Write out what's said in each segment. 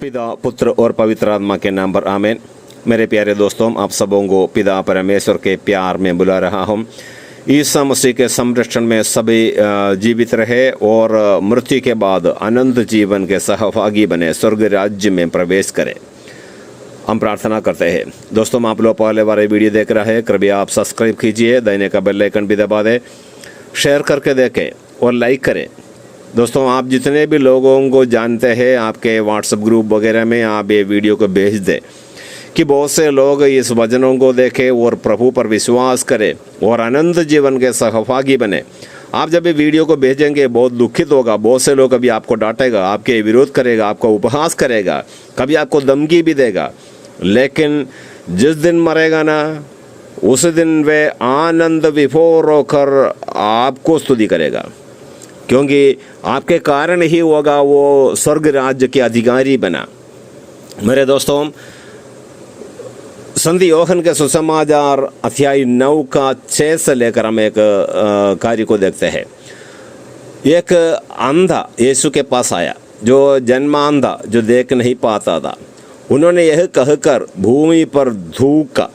पिता पुत्र और पवित्र आत्मा के नाम पर आमीन। मेरे प्यारे दोस्तों, आप सबों को पिता परमेश्वर के प्यार में बुला रहा हूँ। ईसा मसीह के संरक्षण में सभी जीवित रहे और मृत्यु के बाद अनंत जीवन के सहभागी बने, स्वर्ग राज्य में प्रवेश करें। हम प्रार्थना करते हैं। दोस्तों, आप लोग पहले वाले वीडियो देख रहे हैं, कृपया आप सब्सक्राइब कीजिए, दाहिने का बेल आइकन भी दबा दें, शेयर करके देखें और लाइक करें। दोस्तों, आप जितने भी लोगों को जानते हैं, आपके व्हाट्सएप ग्रुप वगैरह में आप ये वीडियो को भेज दें कि बहुत से लोग इस वचनों को देखें और प्रभु पर विश्वास करें और अनंत जीवन के सहभागी बने। आप जब ये वीडियो को भेजेंगे बहुत दुखित होगा। बहुत से लोग कभी आपको डांटेगा, आपके विरोध करेगा, आपका उपहास करेगा, कभी आपको धमकी भी देगा, लेकिन जिस दिन मरेगा ना, उस दिन वे आनंद विभोर होकर आपको स्तुति करेगा, क्योंकि आपके कारण ही होगा वो स्वर्ग राज्य के अधिकारी बना। मेरे दोस्तों, संत यूहन्ना के सुसमाचार अध्याय 9 का 6 से लेकर हम एक कार्य को देखते हैं। एक अंधा यीशु के पास आया, जो जन्मांधा, जो देख नहीं पाता था। उन्होंने यह कहकर भूमि पर थूका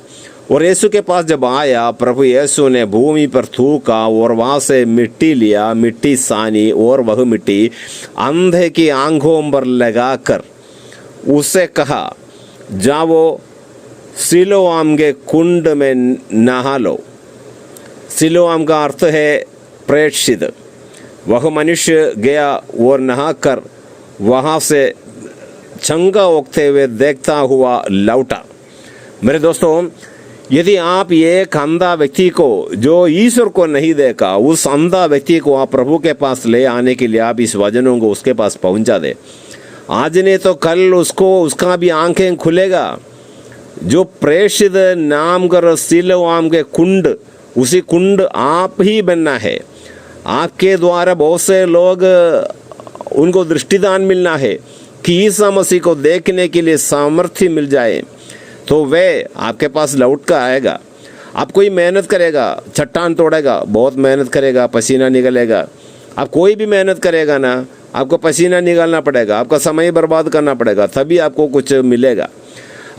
और यीशु के पास जब आया, प्रभु यीशु ने भूमि पर थूका और वहाँ से मिट्टी लिया, मिट्टी सानी, और वह मिट्टी अंधे की आंखों पर लगाकर उससे कहा, जाओ सिलोआम के कुंड में नहा लो। सिलोआम का अर्थ है प्रेषित। वह मनुष्य गया और नहाकर वहाँ से चंगा उगते हुए देखता हुआ लौटा। मेरे दोस्तों, यदि आप एक अंधा व्यक्ति को, जो ईश्वर को नहीं देखा, उस अंधा व्यक्ति को आप प्रभु के पास ले आने के लिए आप इस वचनों को उसके पास पहुंचा दे, आज नहीं तो कल उसका भी आंखें खुलेगा। जो प्रेषित नाम कर सिलोआम के कुंड, उसी कुंड आप ही बनना है। आपके द्वारा बहुत से लोग, उनको दृष्टिदान मिलना है कि ईसा मसीह को देखने के लिए सामर्थ्य मिल जाए, तो वे आपके पास लौट कर आएगा। आप कोई मेहनत करेगा, चट्टान तोड़ेगा, बहुत मेहनत करेगा, पसीना निकलेगा। आप कोई भी मेहनत करेगा ना, आपको पसीना निकालना पड़ेगा, आपका समय बर्बाद करना पड़ेगा, तभी आपको कुछ मिलेगा।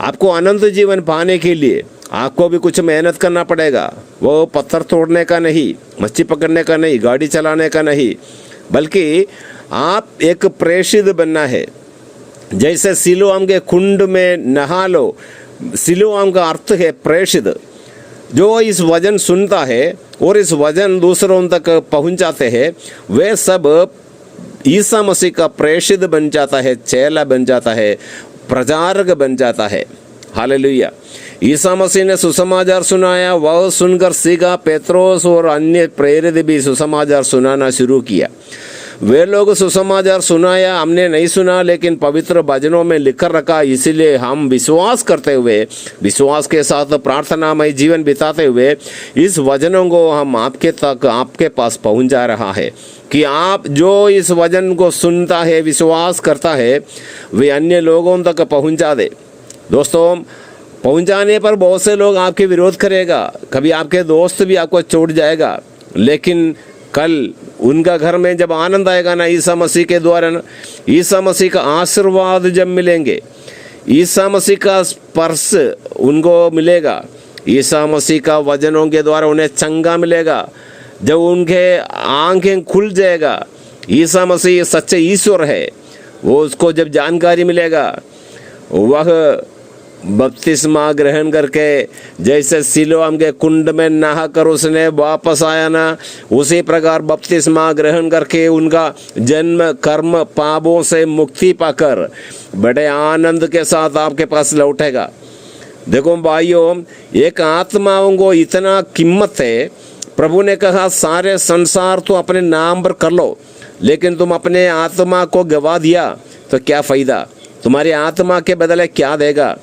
आपको अनंत जीवन पाने के लिए आपको भी कुछ मेहनत करना पड़ेगा। वो पत्थर तोड़ने का नहीं, मच्छी पकड़ने का नहीं, गाड़ी चलाने का नहीं, बल्कि आप एक प्रेषित बनना है। जैसे सिलोआम के कुंड में नहा लो। सिलोआम का अर्थ है प्रेषित। जो इस वचन सुनता है और इस वचन दूसरों तक पहुंचाते हैं, वे सब ईसा मसीह का प्रेषित बन जाता है, चेला बन जाता है, प्रचारक बन जाता है। हालेलुया। ईसा मसीह ने सुसमाचार सुनाया, वह सुनकर सीखा। पेत्रोस और अन्य प्रेरित भी सुसमाचार सुनाना शुरू किया। वे लोग सुसमाचार सुनाया, हमने नहीं सुना, लेकिन पवित्र वचनों में लिख रखा, इसीलिए हम विश्वास करते हुए, विश्वास के साथ प्रार्थनामय जीवन बिताते हुए इस वचनों को हम आपके पास पहुंचा रहा है कि आप जो इस वचन को सुनता है, विश्वास करता है, वे अन्य लोगों तक पहुंचा दे। दोस्तों, पहुंचाने पर बहुत से लोग आपके विरोध करेगा, कभी आपके दोस्त भी आपको छोड़ जाएगा, लेकिन कल उनका घर में जब आनंद आएगा ना, ईसा मसीह के द्वारा ना, ईसा मसीह का आशीर्वाद जब मिलेंगे, ईसा मसीह का स्पर्श उनको मिलेगा, ईसा मसीह का वचनों के द्वारा उन्हें चंगा मिलेगा, जब उनके आंखें खुल जाएगा, ईसा मसीह सच्चे ईश्वर है, वो उसको जब जानकारी मिलेगा, वह बपतिस्मा ग्रहण करके जैसे सिलोआम के कुंड में नहा कर उसने वापस आया ना, उसी प्रकार बपतिस्मा ग्रहण करके उनका जन्म कर्म पापों से मुक्ति पाकर बड़े आनंद के साथ आपके पास लौटेगा। देखो भाइयों, एक आत्माओं को इतना कीमत है। प्रभु ने कहा, सारे संसार तो अपने नाम पर कर लो, लेकिन तुम अपने आत्मा को गवा दिया तो क्या फायदा? तुम्हारी आत्मा के बदले क्या देगा?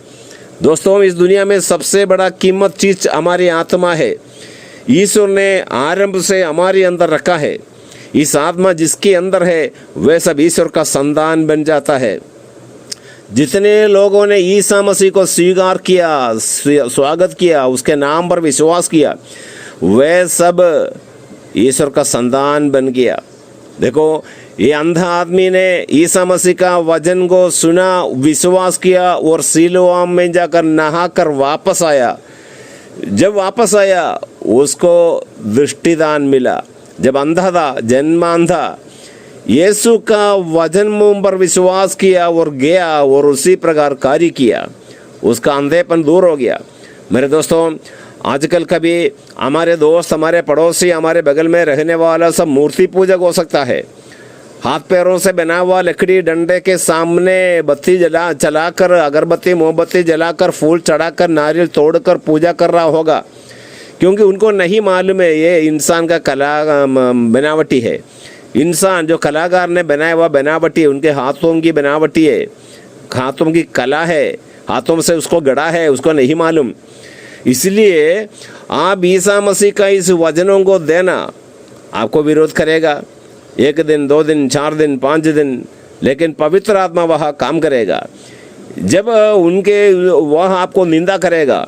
दोस्तों, इस दुनिया में सबसे बड़ा कीमत चीज हमारी आत्मा है। ईश्वर ने आरंभ से हमारे अंदर रखा है। इस आत्मा जिसके अंदर है, वह सब ईश्वर का संतान बन जाता है। जितने लोगों ने ईसा मसीह को स्वीकार किया, स्वागत किया, उसके नाम पर विश्वास किया, वह सब ईश्वर का संतान बन गया। देखो, ये अंधा आदमी ने ईसा मसीह का वचन को सुना, विश्वास किया और सिलोआम में जाकर नहाकर वापस आया। जब वापस आया उसको दृष्टिदान मिला। जब अंधा था, जन्मांधा, यीशु का वचन मुंह पर विश्वास किया और गया और उसी प्रकार कार्य किया, उसका अंधेपन दूर हो गया। मेरे दोस्तों, आजकल कभी हमारे दोस्त, हमारे पड़ोसी, हमारे बगल में रहने वाला सब मूर्ति पूजक हो सकता है। हाथ पैरों से बना हुआ लकड़ी डंडे के सामने बत्ती चलाकर, अगरबत्ती मोमबत्ती जलाकर, फूल चढ़ाकर, नारियल तोड़कर पूजा कर रहा होगा, क्योंकि उनको नहीं मालूम है ये इंसान का कला बनावटी है। इंसान जो कलाकार ने बनाया हुआ बनावटी है, उनके हाथों की बनावटी है, हाथों की कला है, हाथों से उसको गढ़ा है, उसको नहीं मालूम। इसलिए आप ईसा मसीह का इस वचनों को देना आपको विरोध करेगा, 1 दिन, 2 दिन, 4 दिन, 5 दिन, लेकिन पवित्र आत्मा वह काम करेगा। जब वह आपको निंदा करेगा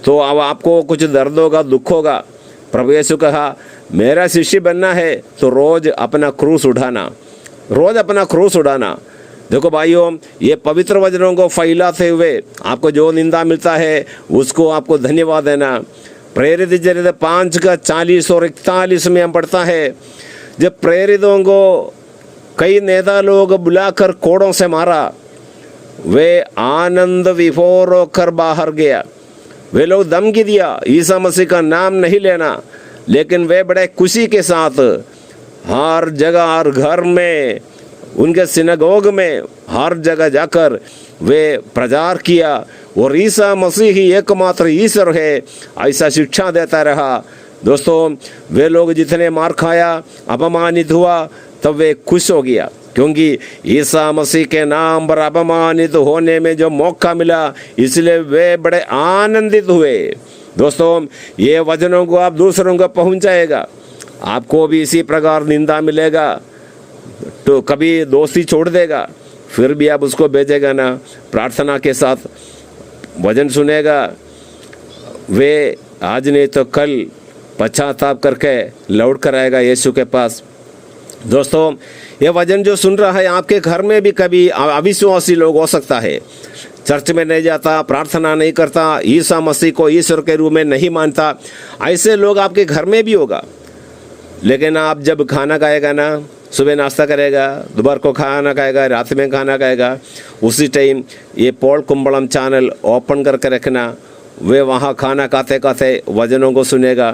तो अब आपको कुछ दर्द होगा, दुख होगा। प्रभु यीशु कहा, मेरा शिष्य बनना है तो रोज अपना क्रूस उठाना, रोज अपना क्रूस उठाना। देखो भाइयों, ये पवित्र वचनों को फैलाते हुए आपको जो निंदा मिलता है उसको आपको धन्यवाद देना। प्रेरित चरित्र 5 का 40 और 41 में हम पढ़ता है, जब प्रेरितों को कई नेता लोग बुलाकर कोड़ों से मारा, वे आनंद विभोर होकर बाहर गया। वे लोग धमकी दिया, ईसा मसीह का नाम नहीं लेना, लेकिन वे बड़े खुशी के साथ हर जगह, हर घर में, उनके सिनगोग में, हर जगह जाकर वे प्रचार किया और ईसा मसीह ही एकमात्र ईश्वर है ऐसा शिक्षा देता रहा। दोस्तों, वे लोग जितने मार खाया, अपमानित हुआ, तब वे खुश हो गया, क्योंकि ईसा मसीह के नाम पर अपमानित होने में जो मौका मिला, इसलिए वे बड़े आनंदित हुए। दोस्तों, ये वचनों को आप दूसरों को पहुंचाएगा, आपको भी इसी प्रकार निंदा मिलेगा तो कभी दोस्ती छोड़ देगा, फिर भी आप उसको भेजेगा ना, प्रार्थना के साथ वचन सुनेगा, वे आज नहीं तो कल पश्चाताप करके लौट कर आएगा यीशु के पास। दोस्तों, ये वचन जो सुन रहा है, आपके घर में भी कभी अविश्वासी लोग हो सकता है, चर्च में नहीं जाता, प्रार्थना नहीं करता, ईसा मसीह को ईश्वर के रूप में नहीं मानता, ऐसे लोग आपके घर में भी होगा। लेकिन आप जब खाना खाएगा ना, सुबह नाश्ता करेगा, दोपहर को खाना खाएगा, रात में खाना खाएगा, उसी टाइम ये पॉल कुंबलम चैनल ओपन करके रखना, वे वहाँ खाना खाते खाते वचनों को सुनेगा।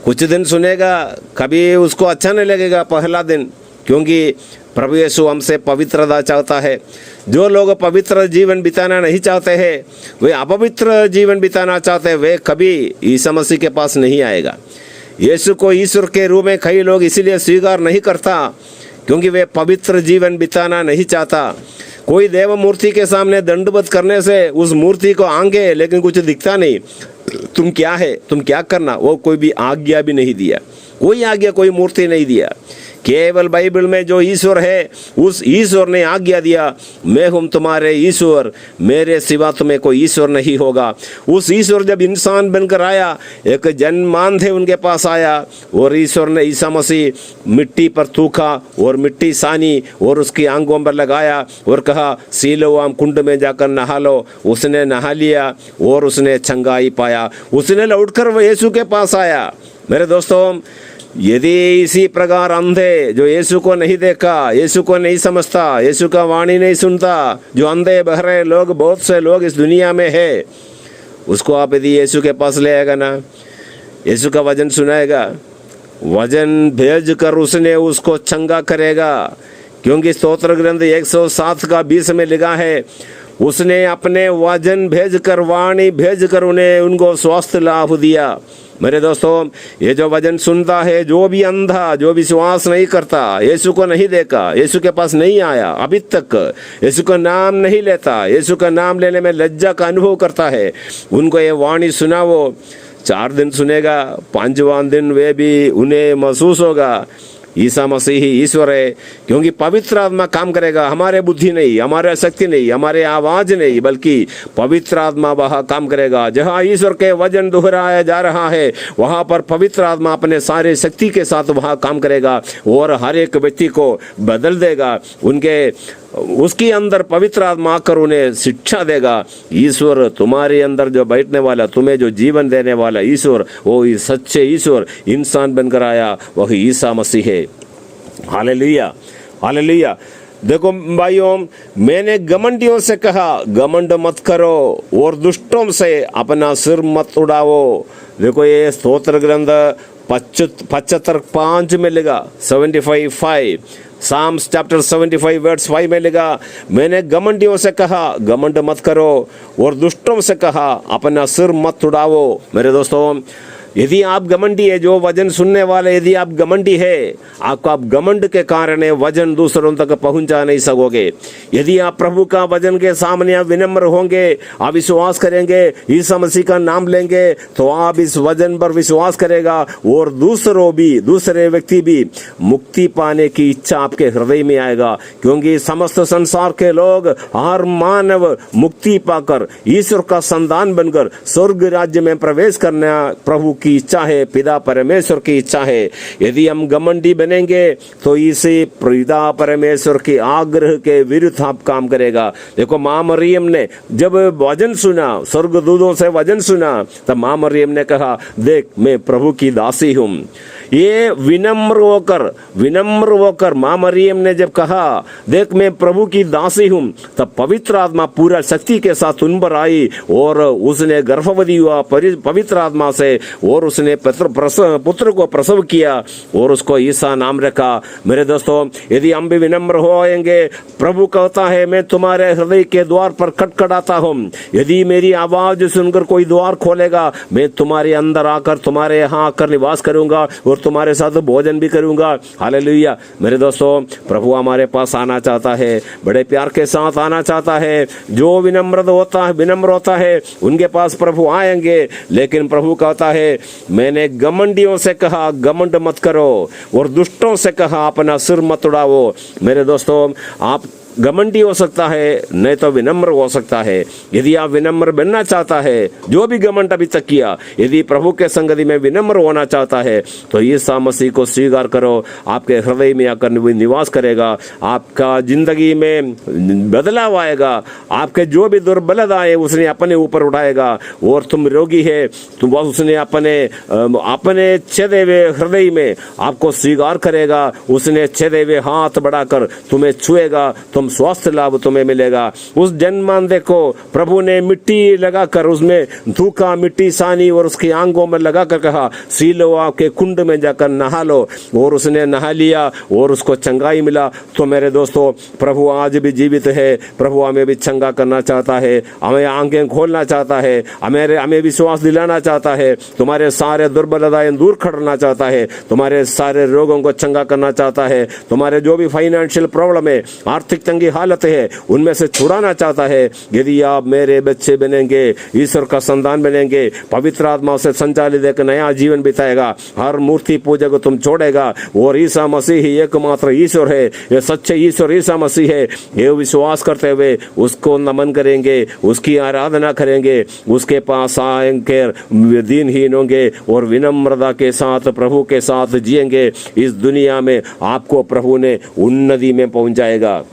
कुछ दिन सुनेगा, कभी उसको अच्छा नहीं लगेगा पहला दिन, क्योंकि प्रभु यीशु हमसे पवित्रता चाहता है। जो लोग पवित्र जीवन बिताना नहीं चाहते हैं, वे अपवित्र जीवन बिताना चाहते हैं, वे कभी ईसा मसीह के पास नहीं आएगा। यीशु को ईश्वर के रूप में कई लोग इसीलिए स्वीकार नहीं करता, क्योंकि वे पवित्र जीवन बिताना नहीं चाहता। कोई देव मूर्ति के सामने दंडवत करने से उस मूर्ति को आंगे, लेकिन कुछ दिखता नहीं, तुम क्या है, तुम क्या करना, वो कोई भी आज्ञा भी नहीं दिया, कोई आज्ञा, कोई मूर्ति नहीं दिया। केवल बाइबल में जो ईश्वर है, उस ईश्वर ने आज्ञा दिया, मैं हूँ तुम्हारे ईश्वर, मेरे सिवा तुम्हें कोई ईश्वर नहीं होगा। उस ईश्वर जब इंसान बनकर आया, एक जन्मांधे उनके पास आया, और ईश्वर ने ईसा मसीह मिट्टी पर थूका और मिट्टी सानी और उसकी आंगों पर लगाया और कहा, सिलोआम कुंड में जाकर नहा लो। उसने नहा लिया और उसने चंगाई पाया, उसने लौटकर यीशु के पास आया। मेरे दोस्तों, यदि इसी प्रकार अंधे जो यीशु को नहीं देखा, यीशु को नहीं समझता, यीशु का वाणी नहीं सुनता, जो अंधे बहरे लोग, बहुत से लोग इस दुनिया में है, उसको आप यदि यीशु के पास ले आएगा ना, यीशु का वचन सुनाएगा, वचन भेज कर उसने उसको चंगा करेगा। क्योंकि स्तोत्र ग्रंथ 107 का 20 में लिखा है, उसने अपने वचन भेजकर, वाणी भेजकर उनको स्वास्थ्य लाभ दिया। मेरे दोस्तों, ये जो वचन सुनता है, जो भी अंधा, जो विश्वास नहीं करता, यीशु को नहीं देखा, यीशु के पास नहीं आया अभी तक, यीशु का नाम नहीं लेता, यीशु का नाम लेने में लज्जा का अनुभव करता है, उनको ये वाणी सुना, वो 4 दिन सुनेगा, 5वां दिन वे भी उन्हें महसूस होगा, ईसा मसीह ही ईश्वर है, क्योंकि पवित्र आत्मा काम करेगा। हमारे बुद्धि नहीं, हमारे शक्ति नहीं, हमारे आवाज नहीं, बल्कि पवित्र आत्मा वह काम करेगा। जहाँ ईश्वर के वचन दोहराया जा रहा है वहाँ पर पवित्र आत्मा अपने सारे शक्ति के साथ वहाँ काम करेगा और हर एक व्यक्ति को बदल देगा। उसके अंदर पवित्र आत्मा आकर उन्हें शिक्षा देगा। ईश्वर तुम्हारे अंदर जो बैठने वाला, तुम्हें जो जीवन देने वाला ईश्वर, वो सच्चे ईश्वर इंसान बनकर आया, वही ईसा मसीह है। Hallelujah, hallelujah. देखो भाइयों, मैंने घमंडियों से कहा घमंड मत करो और दुष्टों से अपना सिर मत उड़ाओ। देखो ये स्तोत्र ग्रंथ 75:5 में लिखा, 75:5, साम्स चैप्टर 75 वर्स 5 में लिखा, मैंने घमंडियों से कहा घमंड मत करो और दुष्टों से कहा अपना सिर मत उड़ाओ। मेरे दोस्तों, यदि आप घमंडी है, जो वजन सुनने वाले, यदि आप घमंडी है, आप घमंड के कारण वजन दूसरों तक पहुंचा नहीं सकोगे। यदि आप प्रभु का वजन के सामने आप विनम्र होंगे, आप विश्वास करेंगे, ईसा मसीह का नाम लेंगे, तो आप इस वजन पर विश्वास करेगा और दूसरे व्यक्ति भी मुक्ति पाने की इच्छा आपके हृदय में आएगा। क्योंकि समस्त संसार के लोग, हर मानव मुक्ति पाकर ईश्वर का संतान बनकर स्वर्ग राज्य में प्रवेश करना प्रभु की इच्छा है, पिता परमेश्वर की इच्छा है। यदि हम घमंडी बनेंगे तो इसे पिता परमेश्वर के आग्रह के विरुद्ध आप काम करेगा। देखो माँ मरियम ने जब वचन सुना, स्वर्गदूतों से वचन सुना, तब माँ मरियम ने कहा, देख मैं प्रभु की दासी हूँ। ये विनम्र होकर माँ मरियम ने जब कहा, देख मैं प्रभु की दासी हूँ, तब पवित्र आत्मा पूरा शक्ति के साथ उन पर आई और उसने गर्भवती हुआ पवित्र आत्मा से, और उसने पुत्र को प्रसव किया और उसको ईसा नाम रखा। मेरे दोस्तों, यदि हम भी विनम्र होएंगे, प्रभु कहता है मैं तुम्हारे हृदय के द्वार पर खटखटाता हूँ, यदि मेरी आवाज सुनकर कोई द्वार खोलेगा, मैं तुम्हारे अंदर आकर तुम्हारे यहाँ आकर निवास करूंगा और तुम्हारे साथ भोजन भी करूंगा। हालेलुया। मेरे दोस्तों, प्रभु हमारे पास आना चाहता है, बड़े प्यार के साथ आना चाहता है। जो विनम्र होता है उनके पास प्रभु आएंगे। लेकिन प्रभु कहता है, मैंने घमंडियों से कहा घमंड मत करो और दुष्टों से कहा अपना सिर मत उड़ाओ। मेरे दोस्तों, आप घमंडी हो सकता है, नहीं तो विनम्र हो सकता है। यदि आप विनम्र बनना चाहता है, जो भी घमंड अभी तक किया, यदि प्रभु के संगति में विनम्र होना चाहता है, तो ईसा मसीह को स्वीकार करो। आपके हृदय में आकर निवास करेगा, आपका जिंदगी में बदलाव आएगा। आपके जो भी दुर्बलता है उसने अपने ऊपर उठाएगा। और तुम रोगी है, तुम उसने अपने छेदे हुए हृदय में आपको स्वीकार करेगा। उसने छेदे हुए हाथ बढ़ाकर तुम्हें छुएगा, तुम स्वास्थ्य लाभ तुम्हें मिलेगा। उस जन्मांधे को प्रभु ने मिट्टी लगाकर उसमें धूका, मिट्टी सानी और उसके आंगों में लगाकर कहा, सीलोआ के कुंड में जाकर नहा लो। और उसने नहा लिया और उसको चंगाई मिला। तो मेरे दोस्तों, प्रभु आज भी जीवित है। प्रभु हमें भी चंगा करना चाहता है, हमें आंखें खोलना चाहता है, हमें विश्वास दिलाना चाहता है, तुम्हारे सारे दुर्बलताएं दूर करना चाहता है, तुम्हारे सारे रोगों को चंगा करना चाहता है, तुम्हारे जो भी फाइनेंशियल प्रॉब्लम है, आर्थिक तंगी हालत है, उनमें से छुड़ाना चाहता है। यदि आप मेरे बच्चे बनेंगे, ईश्वर का संतान बनेंगे, पवित्र आत्मा से संचालित एक नया जीवन बिताएगा, हर मूर्ति पूजा को तुम छोड़ेगा और ईसा मसीह ही एकमात्र ईश्वर है, ये सच्चे ईश्वर ईसा मसीह है, ये विश्वास करते हुए उसको नमन करेंगे, उसकी आराधना करेंगे, उसके पास आएंगे, दीनहीन होंगे और विनम्रता के साथ प्रभु के साथ जिएंगे। इस दुनिया में आपको प्रभु ने उन्नति में पहुंचाएगा,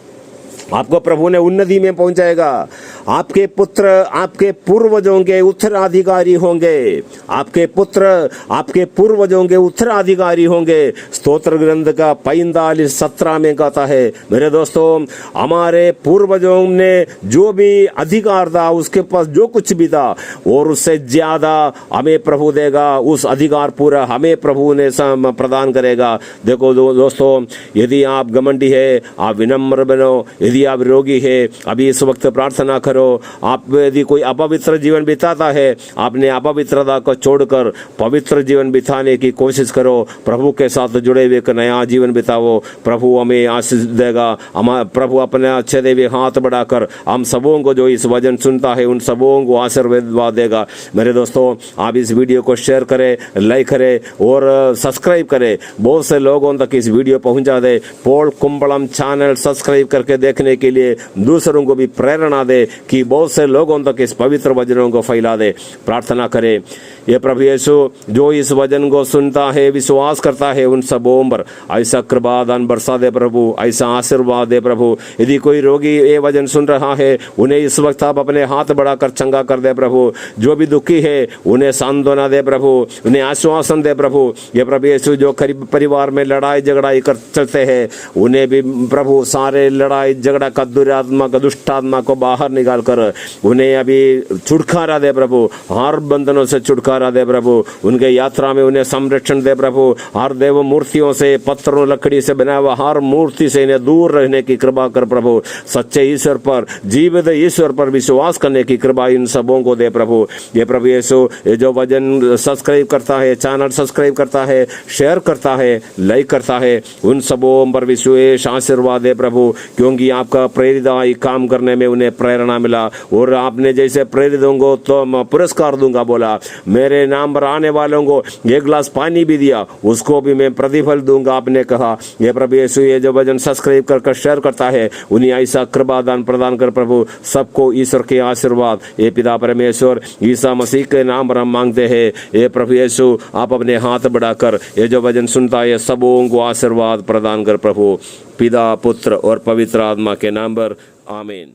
आपको प्रभु ने उन्नति में पहुंचाएगा। आपके पुत्र आपके पूर्वजों के उत्तराधिकारी होंगे, आपके पुत्र आपके पूर्वजों के उत्तराधिकारी होंगे। स्तोत्र ग्रंथ का 45:17 में कहता है। मेरे दोस्तों, हमारे पूर्वजों ने जो भी अधिकार था, उसके पास जो कुछ भी था और उससे ज्यादा हमें प्रभु देगा। उस अधिकार पूरा हमें प्रभु ने प्रदान करेगा। देखो दोस्तों, यदि आप घमंडी है, आप विनम्र बनो। यदि यदि आप रोगी है अभी इस वक्त प्रार्थना करो। आप यदि कोई अपवित्र जीवन बिताता है, आपने अपवित्रता को छोड़कर पवित्र जीवन बिताने की कोशिश करो। प्रभु के साथ जुड़े हुए एक नया जीवन बिताओ। प्रभु हमें आशीष देगा। प्रभु अपने अच्छे देवी हाथ बढ़ाकर हम सबों को जो इस वचन सुनता है उन सबों को आशीर्वाद देगा। मेरे दोस्तों, आप इस वीडियो को शेयर करें, लाइक करें और सब्सक्राइब करें। बहुत से लोगों तक इस वीडियो पहुंचा दे। पॉल कुंबलम चैनल सब्सक्राइब करके देखने के लिए दूसरों को भी प्रेरणा दे कि बहुत से लोगों तक इस पवित्र वचनों को फैला दे। प्रार्थना करें, ये प्रभु यीशु जो इस वचन को सुनता है, विश्वास करता है, उन सबों पर ऐसा कृपा दान बरसा दे प्रभु, ऐसा आशीर्वाद दे प्रभु। यदि कोई रोगी ये वचन सुन रहा है, उन्हें इस वक्त आप अपने हाथ बढ़ाकर चंगा कर दे प्रभु। जो भी दुखी है उन्हें सांत्वना दे प्रभु, उन्हें आश्वासन दे प्रभु। ये प्रभु यीशु जो परिवार में लड़ाई झगड़ाई कर चलते हैं, उन्हें भी प्रभु सारे लड़ाई झगड़ा का दुरात्मा का दुष्ट आत्मा को बाहर निकाल कर उन्हें अभी छुटकारा दे प्रभु। हर बंधनों से छुटकारा दे प्रभु। उनके यात्रा में उन्हें संरक्षण दे प्रभु। हर देव मूर्तियों से, पत्थरों लकड़ी से बना हुआ हर मूर्ति से इन्हें दूर रहने की कृपा कर प्रभु। सच्चे ईश्वर पर, जीवित ईश्वर पर विश्वास करने की कृपा इन सबों को दे प्रभु। ये प्रभु यीशु ये जो वचन सब्सक्राइब करता है, चैनल सब्सक्राइब करता है, शेयर करता है, लाइक करता है, उन सबों पर विशेष आशीर्वाद दे प्रभु। क्योंकि आपका प्रेरित काम करने में उन्हें प्रेरणा मिला और आपने जैसे प्रेरितों को तो मैं पुरस्कार दूंगा बोला, मेरे नाम पर आने वालों को एक गिलास पानी भी दिया, उसको भी मैं प्रतिफल दूंगा आपने कहा। ये प्रभु यीशु ये जो वचन सब्सक्राइब कर शेयर करता है, उन्हें ऐसा कृपा दान प्रदान कर प्रभु। सबको ईश्वर के आशीर्वाद ये पिता परमेश्वर ईसा मसीह के नाम पर हम मांगते हैं। ये प्रभु यीशु आप अपने हाथ बढ़ाकर ये जो वचन सुनता है सबों को आशीर्वाद प्रदान कर प्रभु। पिता, पुत्र और पवित्र आत्मा के नाम पर आमीन।